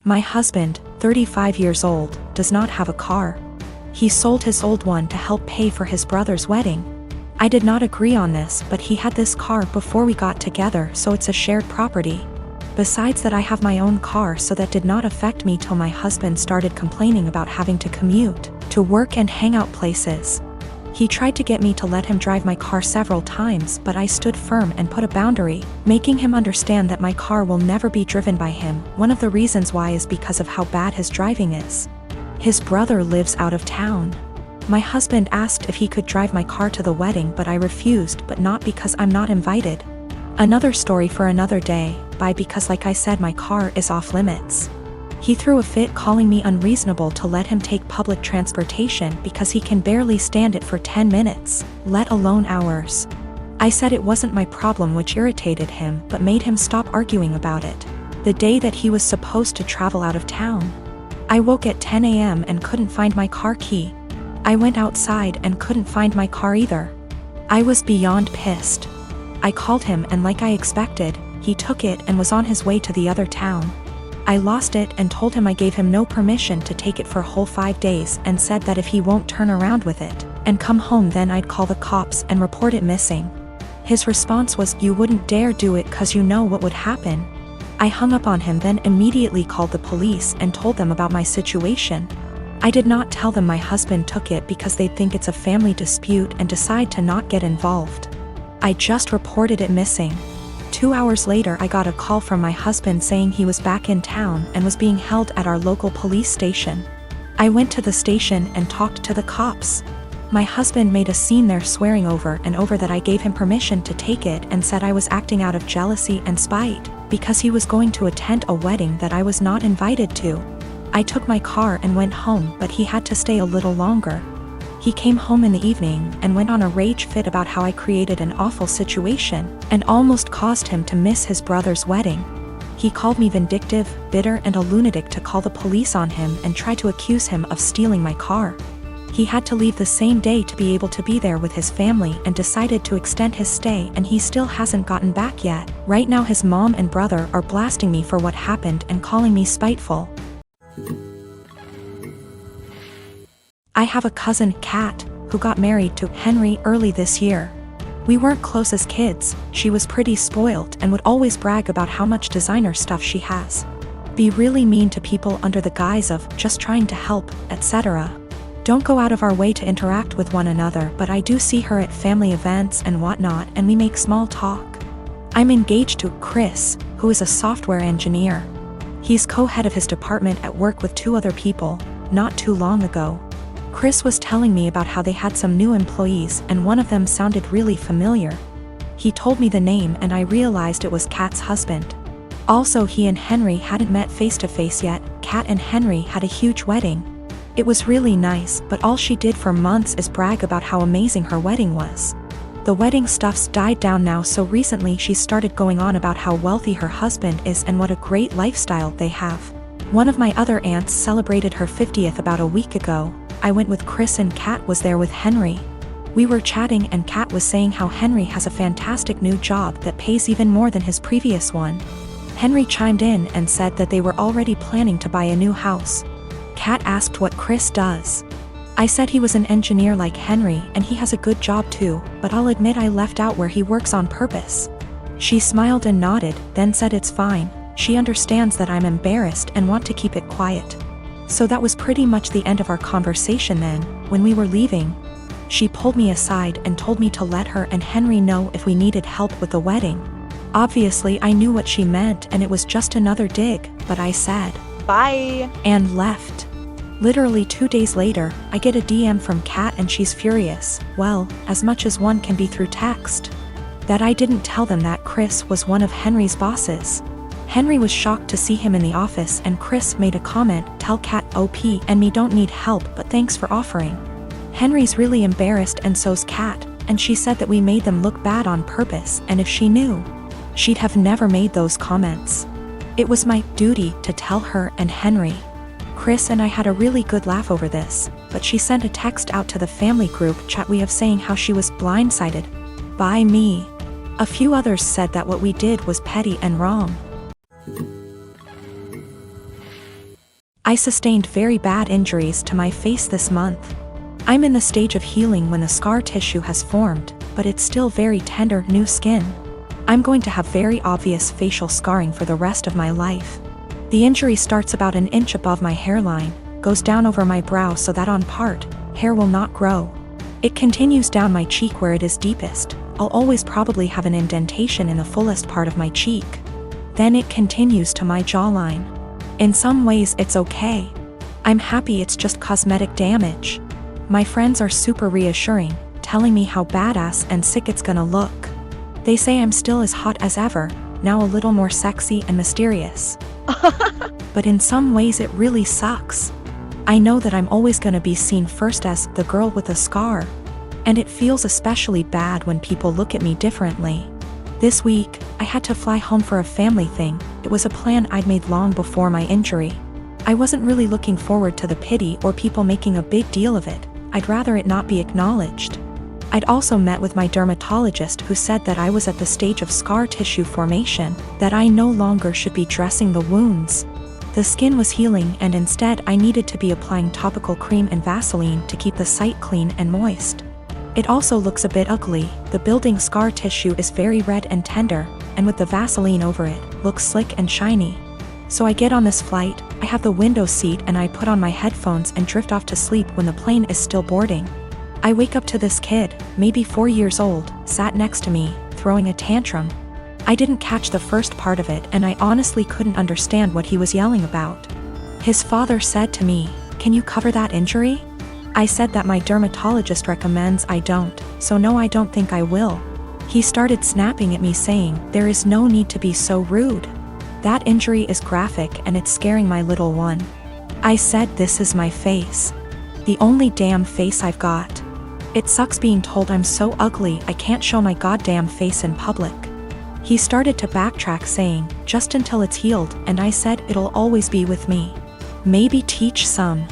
My husband, 35 years old, does not have a car. He sold his old one to help pay for his brother's wedding. I did not agree on this, but he had this car before we got together, so it's a shared property. Besides that, I have my own car, so that did not affect me till my husband started complaining about having to commute to work and hang out places. He tried to get me to let him drive my car several times, but I stood firm and put a boundary, making him understand that my car will never be driven by him. One of the reasons why is because of how bad his driving is. His brother lives out of town. My husband asked if he could drive my car to the wedding, but I refused, but not because I'm not invited. Another story for another day, because like I said, my car is off limits. He threw a fit, calling me unreasonable to let him take public transportation because he can barely stand it for 10 minutes, let alone hours. I said it wasn't my problem, which irritated him but made him stop arguing about it. The day that he was supposed to travel out of town, I woke at 10 a.m. and couldn't find my car key. I went outside and couldn't find my car either. I was beyond pissed. I called him, and like I expected, he took it and was on his way to the other town. I lost it and told him I gave him no permission to take it for a whole 5 days, and said that if he won't turn around with it and come home, then I'd call the cops and report it missing. His response was, "You wouldn't dare do it 'cause you know what would happen." I hung up on him, then immediately called the police and told them about my situation. I did not tell them my husband took it because they'd think it's a family dispute and decide to not get involved. I just reported it missing. 2 hours later, I got a call from my husband saying he was back in town and was being held at our local police station. I went to the station and talked to the cops. My husband made a scene there, swearing over and over that I gave him permission to take it, and said I was acting out of jealousy and spite because he was going to attend a wedding that I was not invited to. I took my car and went home, but he had to stay a little longer. He came home in the evening and went on a rage fit about how I created an awful situation and almost caused him to miss his brother's wedding. He called me vindictive, bitter, and a lunatic to call the police on him and try to accuse him of stealing my car. He had to leave the same day to be able to be there with his family and decided to extend his stay, and he still hasn't gotten back yet. Right now his mom and brother are blasting me for what happened and calling me spiteful. I have a cousin, Kat, who got married to Henry early this year. We weren't close as kids. She was pretty spoiled and would always brag about how much designer stuff she has. Be really mean to people under the guise of just trying to help, etc. Don't go out of our way to interact with one another, but I do see her at family events and whatnot, and we make small talk. I'm engaged to Chris, who is a software engineer. He's co-head of his department at work with 2 other people. Not too long ago, Chris was telling me about how they had some new employees, and one of them sounded really familiar. He told me the name and I realized it was Kat's husband. Also, he and Henry hadn't met face to face yet. Kat and Henry had a huge wedding. It was really nice, but all she did for months is brag about how amazing her wedding was. The wedding stuff's died down now, so recently she started going on about how wealthy her husband is and what a great lifestyle they have. One of my other aunts celebrated her 50th about a week ago. I went with Chris and Kat was there with Henry. We were chatting and Kat was saying how Henry has a fantastic new job that pays even more than his previous one. Henry chimed in and said that they were already planning to buy a new house. Kat asked what Chris does. I said he was an engineer like Henry and he has a good job too, but I'll admit I left out where he works on purpose. She smiled and nodded, then said it's fine. She understands that I'm embarrassed and want to keep it quiet. So that was pretty much the end of our conversation. Then, when we were leaving, she pulled me aside and told me to let her and Henry know if we needed help with the wedding. Obviously I knew what she meant and it was just another dig, but I said, "Bye," and left. Literally 2 days later, I get a DM from Kat and she's furious. Well, as much as one can be through text. That I didn't tell them that Chris was one of Henry's bosses. Henry was shocked to see him in the office and Chris made a comment, "Tell Kat OP and me don't need help, but thanks for offering." Henry's really embarrassed and so's Kat, and she said that we made them look bad on purpose, and if she knew, she'd have never made those comments. It was my duty to tell her and Henry. Chris and I had a really good laugh over this, but she sent a text out to the family group chat we have saying how she was blindsided by me. A few others said that what we did was petty and wrong. I sustained very bad injuries to my face this month. I'm in the stage of healing when the scar tissue has formed, but it's still very tender new skin. I'm going to have very obvious facial scarring for the rest of my life. The injury starts about an inch above my hairline, goes down over my brow so that on part, hair will not grow. It continues down my cheek where it is deepest. I'll always probably have an indentation in the fullest part of my cheek. Then it continues to my jawline. In some ways it's okay. I'm happy it's just cosmetic damage. My friends are super reassuring, telling me how badass and sick it's gonna look. They say I'm still as hot as ever, now a little more sexy and mysterious. But in some ways it really sucks. I know that I'm always gonna be seen first as the girl with a scar. And it feels especially bad when people look at me differently. This week, I had to fly home for a family thing. It was a plan I'd made long before my injury. I wasn't really looking forward to the pity or people making a big deal of it. I'd rather it not be acknowledged. I'd also met with my dermatologist who said that I was at the stage of scar tissue formation, that I no longer should be dressing the wounds. The skin was healing and instead I needed to be applying topical cream and Vaseline to keep the site clean and moist. It also looks a bit ugly. The building scar tissue is very red and tender, and with the Vaseline over it, looks slick and shiny. So I get on this flight, I have the window seat and I put on my headphones and drift off to sleep when the plane is still boarding. I wake up to this kid, maybe 4 years old, sat next to me, throwing a tantrum. I didn't catch the first part of it and I honestly couldn't understand what he was yelling about. His father said to me, "Can you cover that injury?" I said that my dermatologist recommends I don't, so no, I don't think I will. He started snapping at me saying, "There is no need to be so rude. That injury is graphic and it's scaring my little one." I said this is my face. The only damn face I've got. It sucks being told I'm so ugly I can't show my goddamn face in public. He started to backtrack saying, "Just until it's healed," and I said it'll always be with me. Maybe teach some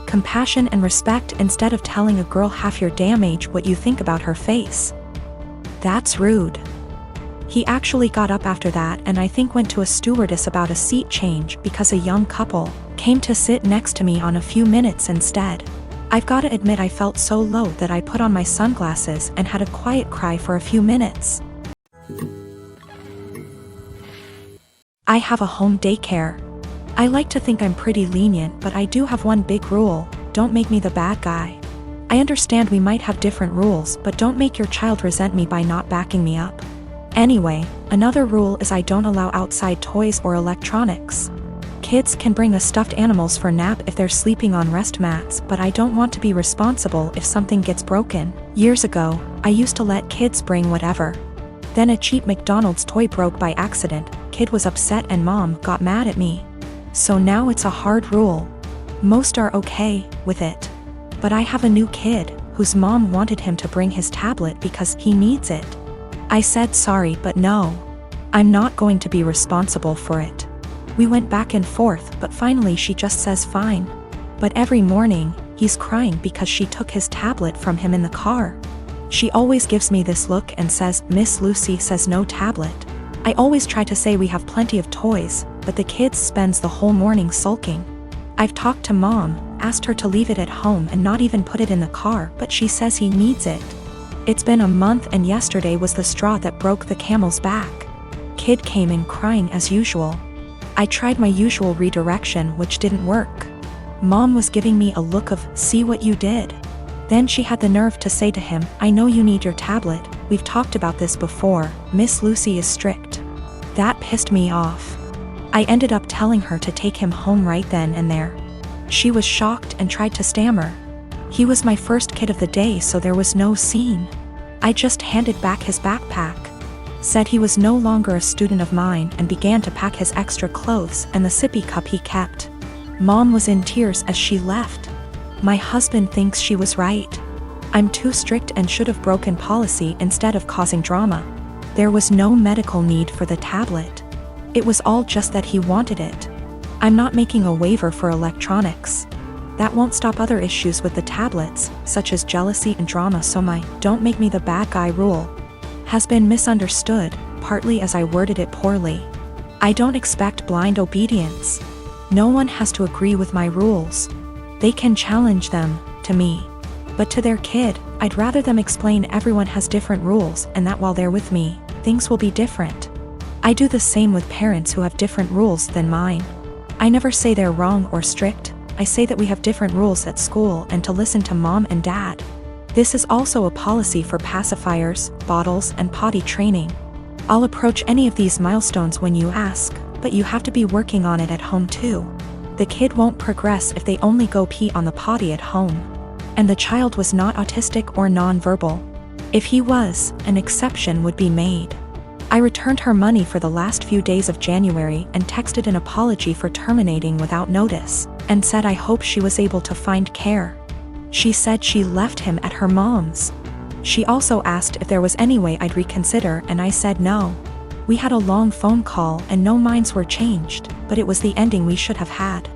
compassion and respect instead of telling a girl half your damn age what you think about her face. That's rude. He actually got up after that and I think went to a stewardess about a seat change because a young couple came to sit next to me on a few minutes instead. I've gotta admit I felt so low that I put on my sunglasses and had a quiet cry for a few minutes. I have a home daycare. I like to think I'm pretty lenient, but I do have one big rule: don't make me the bad guy. I understand we might have different rules, but don't make your child resent me by not backing me up. Anyway, another rule is I don't allow outside toys or electronics. Kids can bring the stuffed animals for nap if they're sleeping on rest mats, but I don't want to be responsible if something gets broken. Years ago, I used to let kids bring whatever. Then a cheap McDonald's toy broke by accident, kid was upset and mom got mad at me. So now it's a hard rule. Most are okay with it. But I have a new kid, whose mom wanted him to bring his tablet because he needs it. I said sorry but no. I'm not going to be responsible for it. We went back and forth but finally she just says fine. But every morning, he's crying because she took his tablet from him in the car. She always gives me this look and says, "Miss Lucy says no tablet." I always try to say we have plenty of toys, but the kid spends the whole morning sulking. I've talked to mom, asked her to leave it at home and not even put it in the car, but she says he needs it. It's been a month and yesterday was the straw that broke the camel's back. Kid came in crying as usual. I tried my usual redirection which didn't work. Mom was giving me a look of, "See what you did?" Then she had the nerve to say to him, "I know you need your tablet, we've talked about this before, Miss Lucy is strict." That pissed me off. I ended up telling her to take him home right then and there. She was shocked and tried to stammer. He was my first kid of the day, so there was no scene. I just handed back his backpack, said he was no longer a student of mine and began to pack his extra clothes and the sippy cup he kept. Mom was in tears as she left. My husband thinks she was right. I'm too strict and should have broken policy instead of causing drama. There was no medical need for the tablet. It was all just that he wanted it. I'm not making a waiver for electronics. That won't stop other issues with the tablets, such as jealousy and drama, so my "don't make me the bad guy" rule has been misunderstood, partly as I worded it poorly. I don't expect blind obedience. No one has to agree with my rules. They can challenge them, to me. But to their kid, I'd rather them explain everyone has different rules and that while they're with me, things will be different. I do the same with parents who have different rules than mine. I never say they're wrong or strict, I say that we have different rules at school and to listen to mom and dad. This is also a policy for pacifiers, bottles, and potty training. I'll approach any of these milestones when you ask, but you have to be working on it at home too. The kid won't progress if they only go pee on the potty at home. And the child was not autistic or non-verbal. If he was, an exception would be made. I returned her money for the last few days of January and texted an apology for terminating without notice, and said I hope she was able to find care. She said she left him at her mom's. She also asked if there was any way I'd reconsider and I said no. We had a long phone call and no minds were changed, but it was the ending we should have had.